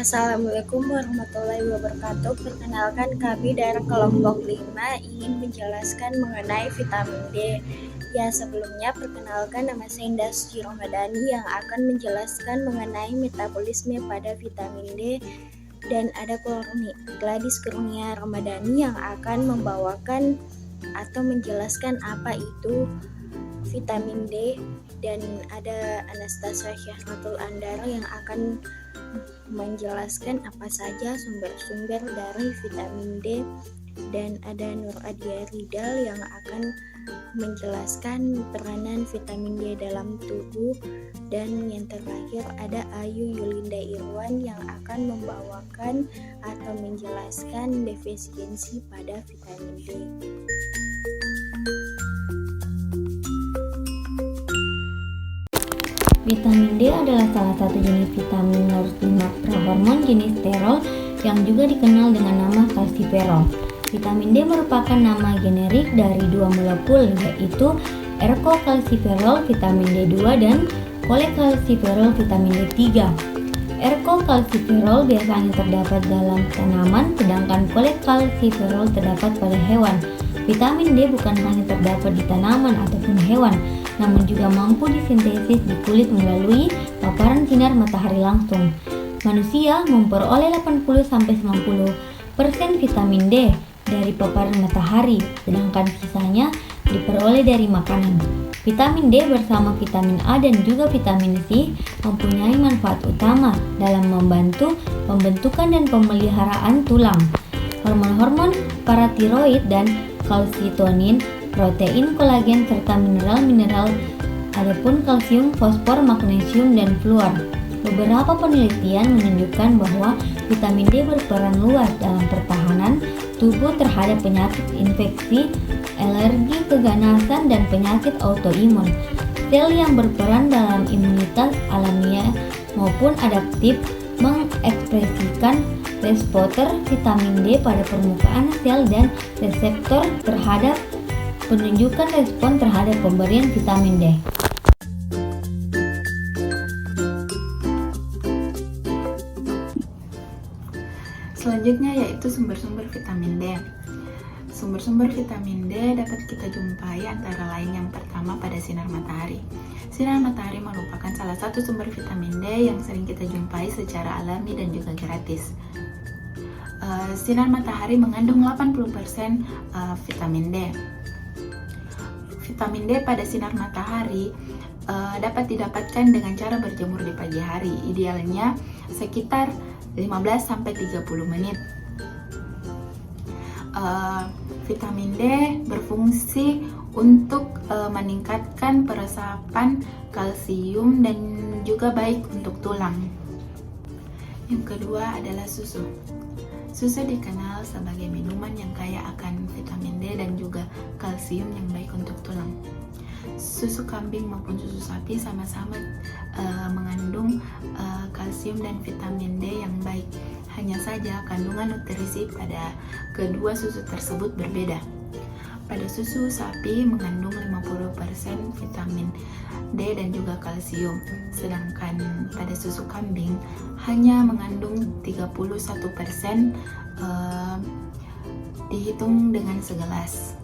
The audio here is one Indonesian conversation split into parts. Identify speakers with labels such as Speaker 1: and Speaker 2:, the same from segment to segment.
Speaker 1: Assalamualaikum warahmatullahi wabarakatuh. Perkenalkan, kami dari kelompok 5 ingin menjelaskan mengenai vitamin D. Ya, sebelumnya perkenalkan, nama saya Indah Suci Ramadhani yang akan menjelaskan mengenai metabolisme pada vitamin D, dan ada Gladys Kurnia Ramadhani yang akan membawakan atau menjelaskan apa itu vitamin D, dan ada Anastasia Syahratul Andara yang akan menjelaskan apa saja sumber-sumber dari vitamin D, dan ada Nur Adia Ridal yang akan menjelaskan peranan vitamin D dalam tubuh, dan yang terakhir ada Ayu Yulinda Irwan yang akan membawakan atau menjelaskan defisiensi pada vitamin D.
Speaker 2: Vitamin D adalah salah satu jenis vitamin larut prohormon jenis sterol yang juga dikenal dengan nama kalsiferol. Vitamin D merupakan nama generik dari dua molekul, yaitu ergokalsiferol vitamin D2 dan kolekalsiferol vitamin D3. Ergokalsiferol biasanya terdapat dalam tanaman, sedangkan kolekalsiferol terdapat pada hewan. Vitamin D bukan hanya terdapat di tanaman ataupun hewan, namun juga mampu disintesis di kulit melalui paparan sinar matahari langsung. Manusia memperoleh 80-90% vitamin D dari paparan matahari, sedangkan sisanya diperoleh dari makanan. Vitamin D bersama vitamin A dan juga vitamin C mempunyai manfaat utama dalam membantu pembentukan dan pemeliharaan tulang, hormon-hormon paratiroid dan kalsitonin, protein, kolagen, serta mineral-mineral, adapun kalsium, fosfor, magnesium, dan fluor. Beberapa penelitian menunjukkan bahwa vitamin D berperan luas dalam pertahanan tubuh terhadap penyakit infeksi, alergi, keganasan, dan penyakit autoimun. Sel yang berperan dalam imunitas alamiah maupun adaptif mengekspresikan reseptor vitamin D pada permukaan sel dan reseptor terhadap penunjukan respon terhadap pemberian vitamin D.
Speaker 3: Selanjutnya yaitu sumber-sumber vitamin D. Sumber-sumber vitamin D dapat kita jumpai antara lain yang pertama pada sinar matahari. Sinar matahari merupakan salah satu sumber vitamin D yang sering kita jumpai secara alami dan juga gratis. Sinar matahari mengandung 80% vitamin D. Vitamin D pada sinar matahari dapat didapatkan dengan cara berjemur di pagi hari, idealnya sekitar 15-30 menit. Vitamin D berfungsi untuk meningkatkan peresapan kalsium dan juga baik untuk tulang. Yang kedua adalah susu. Susu dikenal sebagai minuman yang kaya akan vitamin D dan juga kalsium yang baik untuk tulang. Susu kambing maupun susu sapi sama-sama mengandung kalsium dan vitamin D yang baik. Hanya saja kandungan nutrisi pada kedua susu tersebut berbeda. Pada susu sapi mengandung 50% vitamin D dan juga kalsium, sedangkan pada susu kambing hanya mengandung 31%, dihitung dengan segelas.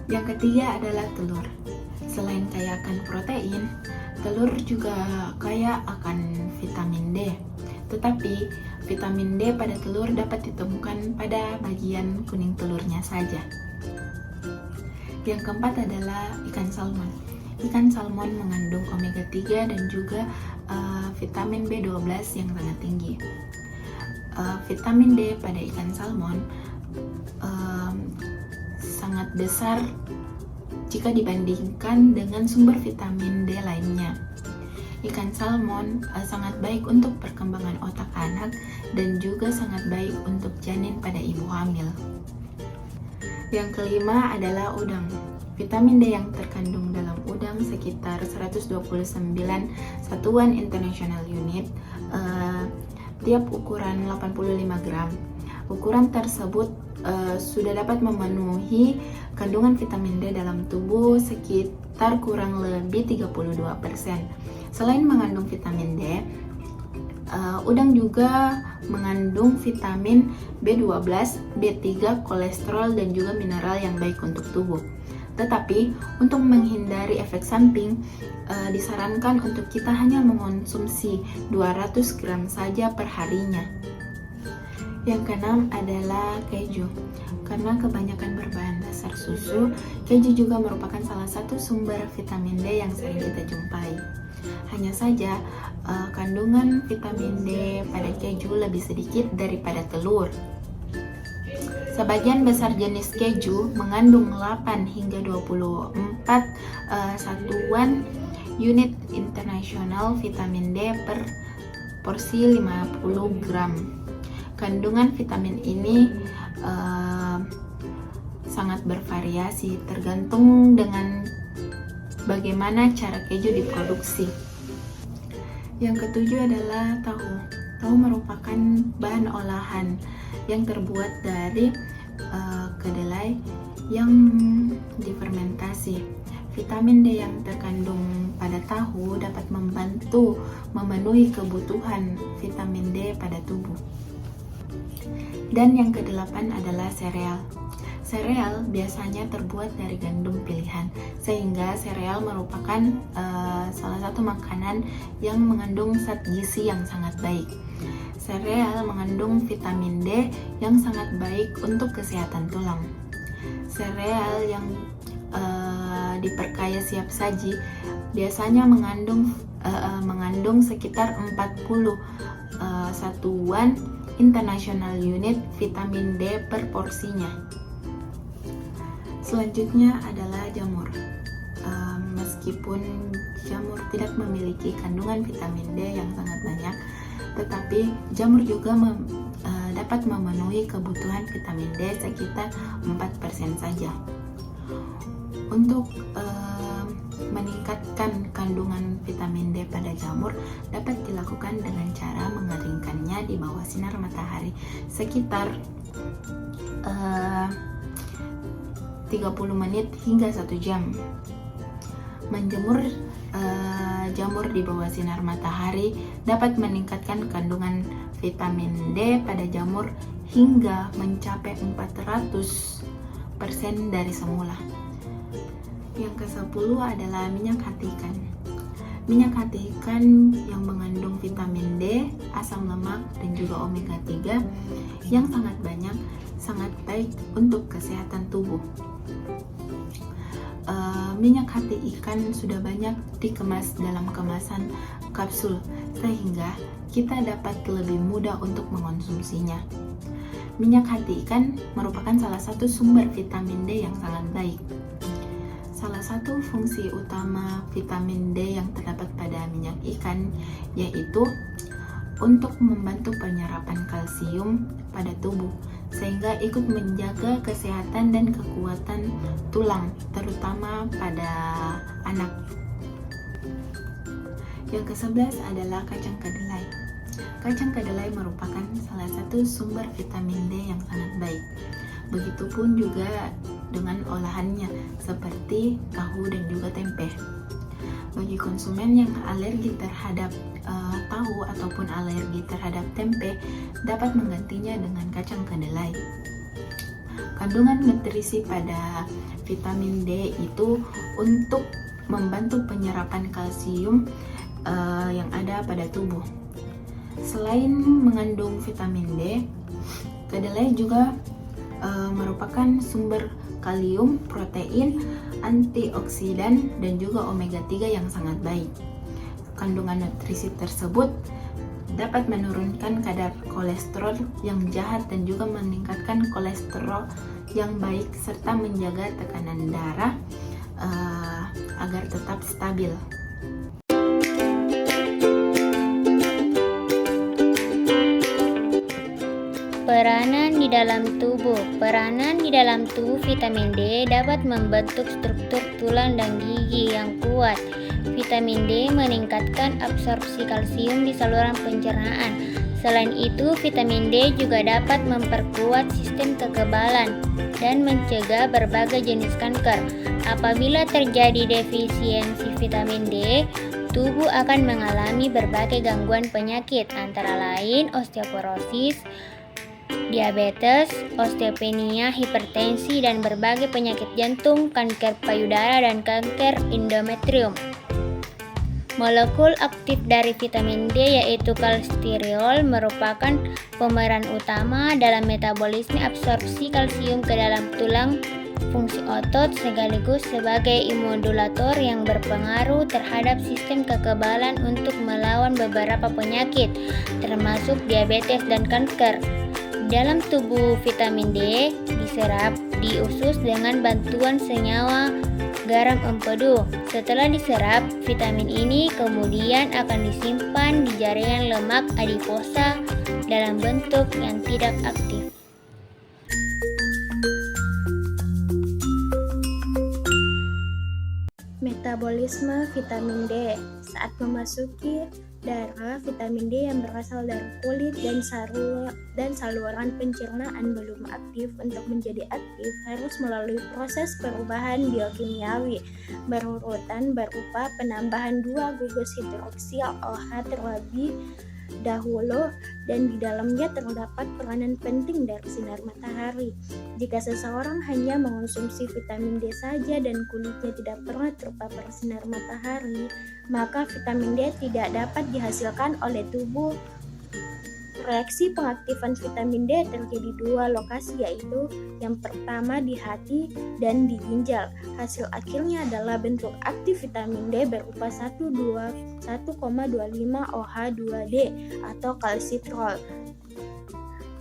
Speaker 3: Yang ketiga adalah telur. Selain kaya akan protein, telur juga kaya akan vitamin D. Tetapi vitamin D pada telur dapat ditemukan pada bagian kuning telurnya saja. Yang keempat adalah ikan salmon. Ikan salmon mengandung omega 3 dan juga vitamin B12 yang sangat tinggi. Vitamin D pada ikan salmon sangat besar jika dibandingkan dengan sumber vitamin D lainnya. Ikan salmon sangat baik untuk perkembangan otak anak dan juga sangat baik untuk janin pada ibu hamil. Yang kelima adalah udang. Vitamin D yang terkandung dalam udang sekitar 129 satuan international unit tiap ukuran 85 gram. Ukuran tersebut sudah dapat memenuhi kandungan vitamin D dalam tubuh sekitar kurang lebih 32%. Selain mengandung vitamin D, Udang juga mengandung vitamin B12, B3, kolesterol, dan juga mineral yang baik untuk tubuh. Tetapi untuk menghindari efek samping, disarankan untuk kita hanya mengonsumsi 200 gram saja per harinya. Yang keenam adalah keju. Karena kebanyakan berbahan dasar susu, keju juga merupakan salah satu sumber vitamin D yang sering kita jumpai. Hanya saja, kandungan vitamin D pada keju lebih sedikit daripada telur. Sebagian besar jenis keju mengandung 8 hingga 24 satuan unit internasional vitamin D per porsi 50 gram. Kandungan vitamin ini sangat bervariasi tergantung dengan bagaimana cara keju diproduksi. Yang ketujuh adalah tahu. Tahu merupakan bahan olahan yang terbuat dari kedelai yang difermentasi. Vitamin D yang terkandung pada tahu dapat membantu memenuhi kebutuhan vitamin D pada tubuh. Dan yang kedelapan adalah sereal. Sereal biasanya terbuat dari gandum pilihan, sehingga sereal merupakan salah satu makanan yang mengandung zat gizi yang sangat baik. Sereal mengandung vitamin D yang sangat baik untuk kesehatan tulang. Sereal yang diperkaya siap saji biasanya mengandung sekitar 40 satuan international unit vitamin D per porsinya. Selanjutnya adalah jamur. Meskipun jamur tidak memiliki kandungan vitamin D yang sangat banyak, tetapi jamur juga dapat memenuhi kebutuhan vitamin D sekitar 4% saja. Untuk meningkatkan kandungan vitamin D pada jamur dapat dilakukan dengan cara mengeringkannya di bawah sinar matahari sekitar 30 menit hingga 1 jam. Menjemur jamur di bawah sinar matahari dapat meningkatkan kandungan vitamin D pada jamur hingga mencapai 400% dari semula. Yang ke-10 adalah minyak hati ikan. Minyak hati ikan yang mengandung vitamin D, asam lemak, dan juga omega 3 yang sangat banyak, sangat baik untuk kesehatan tubuh. Minyak hati ikan sudah banyak dikemas dalam kemasan kapsul, sehingga kita dapat lebih mudah untuk mengonsumsinya. Minyak hati ikan merupakan salah satu sumber vitamin D yang sangat baik. Salah satu fungsi utama vitamin D yang terdapat pada minyak ikan yaitu untuk membantu penyerapan kalsium pada tubuh, sehingga ikut menjaga kesehatan dan kekuatan tulang, terutama pada anak. Yang ke-11 adalah kacang kedelai. Kacang kedelai merupakan salah satu sumber vitamin D yang sangat baik. Begitupun juga dengan olahannya seperti tahu dan juga tempe. Bagi konsumen yang alergi terhadap tahu ataupun alergi terhadap tempe, dapat menggantinya dengan kacang kedelai. Kandungan nutrisi pada vitamin D itu untuk membantu penyerapan kalsium yang ada pada tubuh. Selain mengandung vitamin D, kedelai juga merupakan sumber kalium, protein, antioksidan, dan juga omega 3 yang sangat baik. Kandungan nutrisi tersebut dapat menurunkan kadar kolesterol yang jahat dan juga meningkatkan kolesterol yang baik, serta menjaga tekanan darah agar tetap stabil.
Speaker 4: Peranan di dalam tubuh. Peranan di dalam tubuh vitamin D dapat membentuk struktur tulang dan gigi yang kuat. Vitamin D meningkatkan absorpsi kalsium di saluran pencernaan. Selain itu, vitamin D juga dapat memperkuat sistem kekebalan dan mencegah berbagai jenis kanker. Apabila terjadi defisiensi vitamin D, tubuh akan mengalami berbagai gangguan penyakit, antara lain osteoporosis, diabetes, osteopenia, hipertensi, dan berbagai penyakit jantung, kanker payudara, dan kanker endometrium. Molekul aktif dari vitamin D yaitu kolesterol merupakan pemeran utama dalam metabolisme absorpsi kalsium ke dalam tulang, fungsi otot, sekaligus sebagai imunomodulator yang berpengaruh terhadap sistem kekebalan untuk melawan beberapa penyakit, termasuk diabetes dan kanker. Dalam tubuh, vitamin D diserap di usus dengan bantuan senyawa garam empedu. Setelah diserap, vitamin ini kemudian akan disimpan di jaringan lemak adiposa dalam bentuk yang tidak aktif.
Speaker 1: Metabolisme vitamin D. Saat memasuki darah, vitamin D yang berasal dari kulit dan saluran pencernaan belum aktif. Untuk menjadi aktif harus melalui proses perubahan biokimiawi berurutan berupa penambahan 2 gugus hidroksil OH terlebih dahulu, dan di dalamnya terdapat peranan penting dari sinar matahari. Jika seseorang hanya mengonsumsi vitamin D saja dan kulitnya tidak pernah terpapar sinar matahari, maka vitamin D tidak dapat dihasilkan oleh tubuh. Reaksi pengaktifan vitamin D terjadi 2 lokasi, yaitu yang pertama di hati dan di ginjal. Hasil akhirnya adalah bentuk aktif vitamin D berupa 1,25 OH2D atau kalsitrol.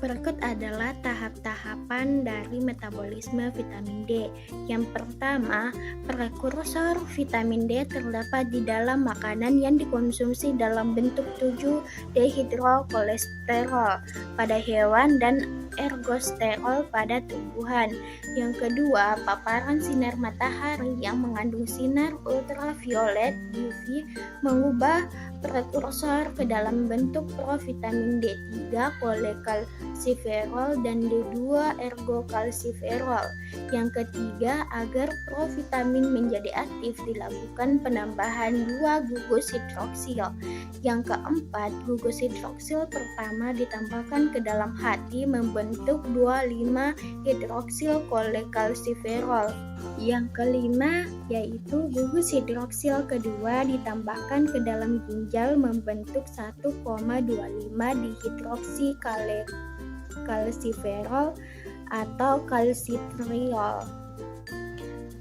Speaker 1: Berikut adalah tahap-tahapan dari metabolisme vitamin D. Yang pertama, prekursor vitamin D terdapat di dalam makanan yang dikonsumsi dalam bentuk 7-dehidrokolesterol pada hewan dan ergosterol pada tumbuhan. Yang kedua, paparan sinar matahari yang mengandung sinar ultraviolet UV mengubah prekursor ke dalam bentuk provitamin D3 kolekalsiferol dan D2 ergokalsiferol. Yang ketiga, agar provitamin menjadi aktif dilakukan penambahan 2 gugus hidroksil. Yang keempat, gugus hidroksil pertama ditambahkan ke dalam hati membentuk 25 hidroksil kolekalsiferol. Yang kelima, yaitu gugus hidroksil kedua ditambahkan ke dalam ginjal membentuk 1,25 dihidroksi kalsiferol atau kalsitriol.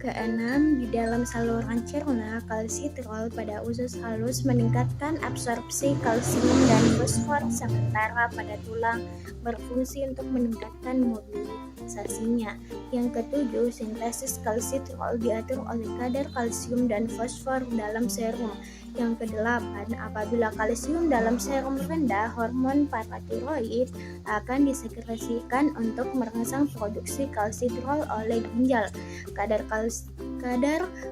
Speaker 1: Keenam, di dalam saluran cerna, kalsitrol pada usus halus meningkatkan absorpsi kalsium dan fosfor, sementara pada tulang berfungsi untuk meningkatkan mobilisasinya. Yang ketujuh, sintesis kalsitrol diatur oleh kadar kalsium dan fosfor dalam serum. Yang kedelapan, apabila kalsium dalam serum rendah, hormon paratiroid akan disekresikan untuk merangsang produksi kalsitrol oleh ginjal. Kadar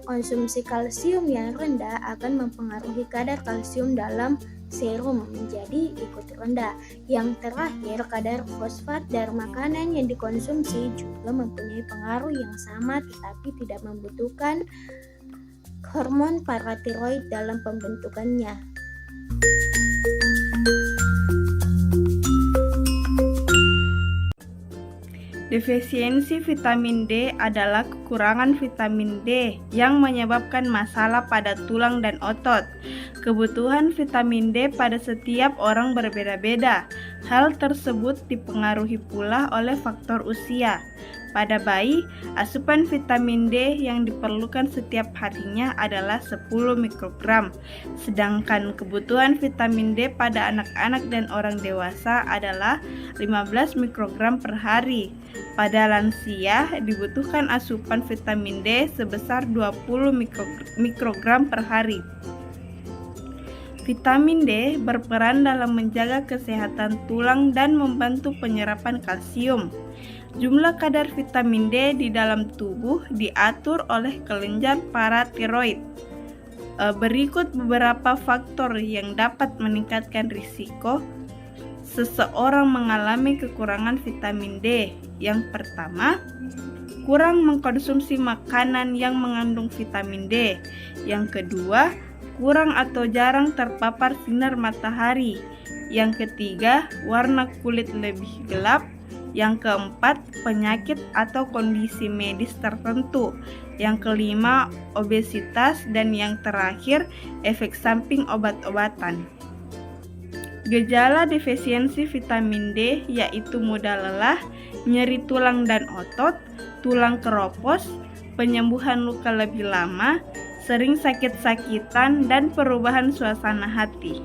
Speaker 1: konsumsi kalsium yang rendah akan mempengaruhi kadar kalsium dalam serum menjadi ikut rendah. Yang terakhir, kadar fosfat dari makanan yang dikonsumsi juga mempunyai pengaruh yang sama tetapi tidak membutuhkan hormon paratiroid dalam pembentukannya.
Speaker 5: Defisiensi vitamin D adalah kekurangan vitamin D yang menyebabkan masalah pada tulang dan otot. Kebutuhan vitamin D pada setiap orang berbeda-beda. Hal tersebut dipengaruhi pula oleh faktor usia. Pada bayi, asupan vitamin D yang diperlukan setiap harinya adalah 10 mikrogram, sedangkan kebutuhan vitamin D pada anak-anak dan orang dewasa adalah 15 mikrogram per hari. Pada lansia, dibutuhkan asupan vitamin D sebesar 20 mikrogram per hari. Vitamin D berperan dalam menjaga kesehatan tulang dan membantu penyerapan kalsium. Jumlah kadar vitamin D di dalam tubuh diatur oleh kelenjar paratiroid. Berikut beberapa faktor yang dapat meningkatkan risiko seseorang mengalami kekurangan vitamin D. Yang pertama, kurang mengkonsumsi makanan yang mengandung vitamin D. Yang kedua, kurang atau jarang terpapar sinar matahari. Yang ketiga, warna kulit lebih gelap. Yang keempat, penyakit atau kondisi medis tertentu. Yang kelima, obesitas. Dan yang terakhir, efek samping obat-obatan. Gejala defisiensi vitamin D yaitu mudah lelah, nyeri tulang dan otot, tulang keropos, penyembuhan luka lebih lama, sering sakit-sakitan, dan perubahan suasana hati.